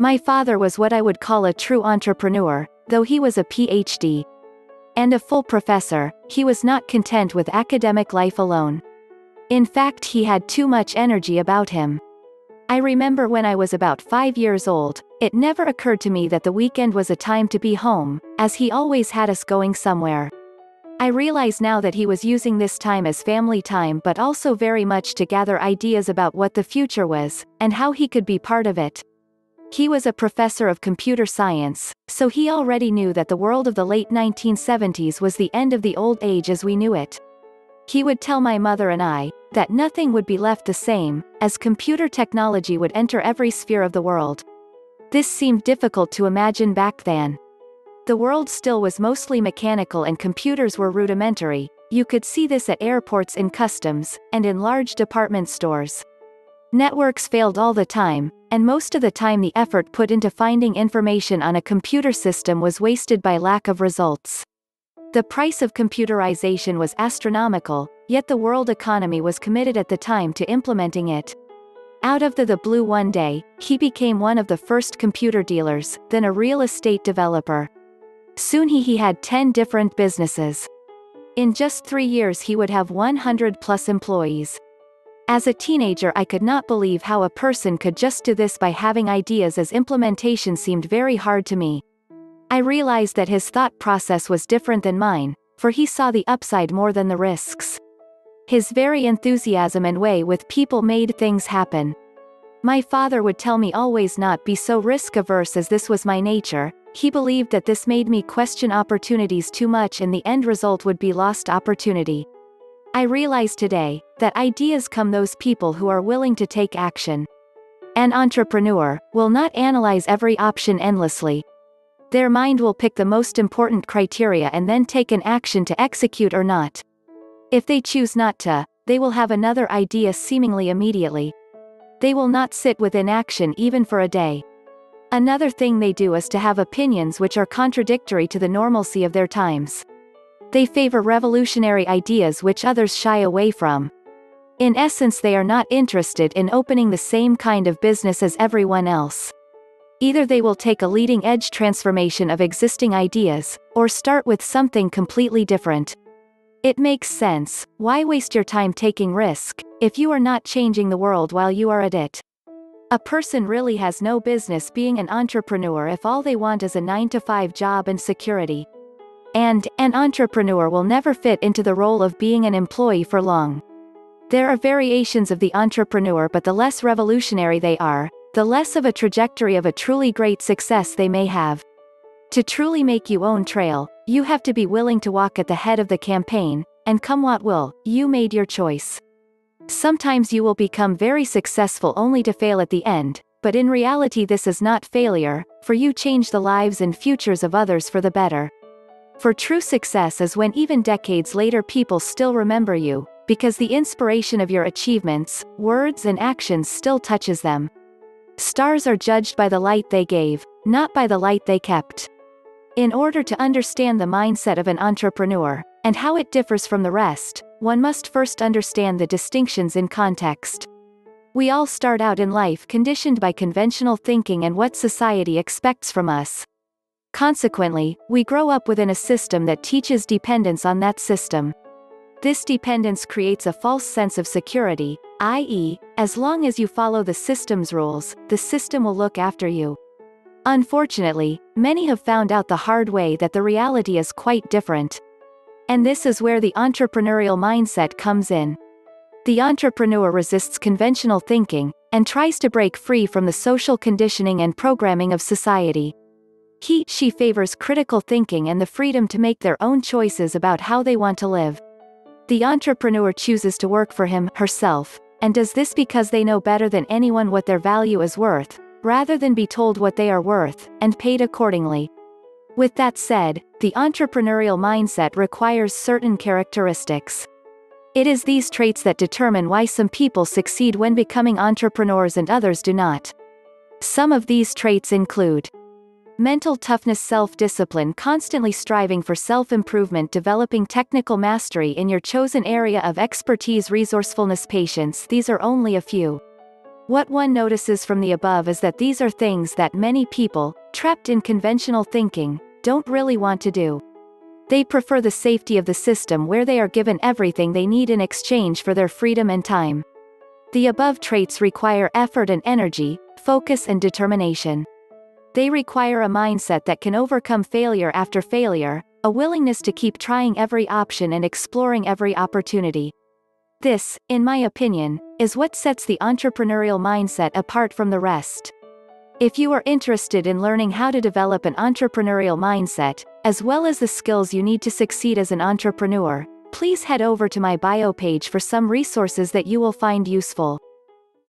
My father was what I would call a true entrepreneur, though he was a PhD and a full professor. He was not content with academic life alone. In fact, he had too much energy about him. I remember when I was about 5 years old, it never occurred to me that the weekend was a time to be home, as he always had us going somewhere. I realize now that he was using this time as family time, but also very much to gather ideas about what the future was, and how he could be part of it. He was a professor of computer science, so he already knew that the world of the late 1970s was the end of the old age as we knew it. He would tell my mother and I that nothing would be left the same, as computer technology would enter every sphere of the world. This seemed difficult to imagine back then. The world still was mostly mechanical and computers were rudimentary. You could see this at airports, in customs, and in large department stores. Networks failed all the time, and most of the time the effort put into finding information on a computer system was wasted by lack of results. The price of computerization was astronomical, yet the world economy was committed at the time to implementing it. Out of the blue one day, he became one of the first computer dealers, then a real estate developer. Soon he had 10 different businesses. In just 3 years he would have 100 plus employees. As a teenager, I could not believe how a person could just do this by having ideas, as implementation seemed very hard to me. I realized that his thought process was different than mine, for he saw the upside more than the risks. His very enthusiasm and way with people made things happen. My father would tell me always not be so risk-averse, as this was my nature. He believed that this made me question opportunities too much, and the end result would be lost opportunity. I realize today that ideas come those people who are willing to take action. An entrepreneur will not analyze every option endlessly. Their mind will pick the most important criteria and then take an action to execute or not. If they choose not to, they will have another idea seemingly immediately. They will not sit with inaction even for a day. Another thing they do is to have opinions which are contradictory to the normalcy of their times. They favor revolutionary ideas which others shy away from. In essence, they are not interested in opening the same kind of business as everyone else. Either they will take a leading-edge transformation of existing ideas, or start with something completely different. It makes sense. Why waste your time taking risk, if you are not changing the world while you are at it? A person really has no business being an entrepreneur if all they want is a 9-to-5 job and security. And an entrepreneur will never fit into the role of being an employee for long. There are variations of the entrepreneur, but the less revolutionary they are, the less of a trajectory of a truly great success they may have. To truly make your own trail, you have to be willing to walk at the head of the campaign, and come what will, you made your choice. Sometimes you will become very successful only to fail at the end, but in reality this is not failure, for you change the lives and futures of others for the better. For true success is when even decades later people still remember you, because the inspiration of your achievements, words and actions still touches them. Stars are judged by the light they gave, not by the light they kept. In order to understand the mindset of an entrepreneur, and how it differs from the rest, one must first understand the distinctions in context. We all start out in life conditioned by conventional thinking and what society expects from us. Consequently, we grow up within a system that teaches dependence on that system. This dependence creates a false sense of security, i.e., as long as you follow the system's rules, the system will look after you. Unfortunately, many have found out the hard way that the reality is quite different. And this is where the entrepreneurial mindset comes in. The entrepreneur resists conventional thinking, and tries to break free from the social conditioning and programming of society. She favors critical thinking and the freedom to make their own choices about how they want to live. The entrepreneur chooses to work for herself, and does this because they know better than anyone what their value is worth, rather than be told what they are worth, and paid accordingly. With that said, the entrepreneurial mindset requires certain characteristics. It is these traits that determine why some people succeed when becoming entrepreneurs and others do not. Some of these traits include mental toughness, self-discipline, constantly striving for self-improvement, developing technical mastery in your chosen area of expertise, resourcefulness, patience. These are only a few. What one notices from the above is that these are things that many people, trapped in conventional thinking, don't really want to do. They prefer the safety of the system where they are given everything they need in exchange for their freedom and time. The above traits require effort and energy, focus and determination. They require a mindset that can overcome failure after failure, a willingness to keep trying every option and exploring every opportunity. This, in my opinion, is what sets the entrepreneurial mindset apart from the rest. If you are interested in learning how to develop an entrepreneurial mindset, as well as the skills you need to succeed as an entrepreneur, please head over to my bio page for some resources that you will find useful.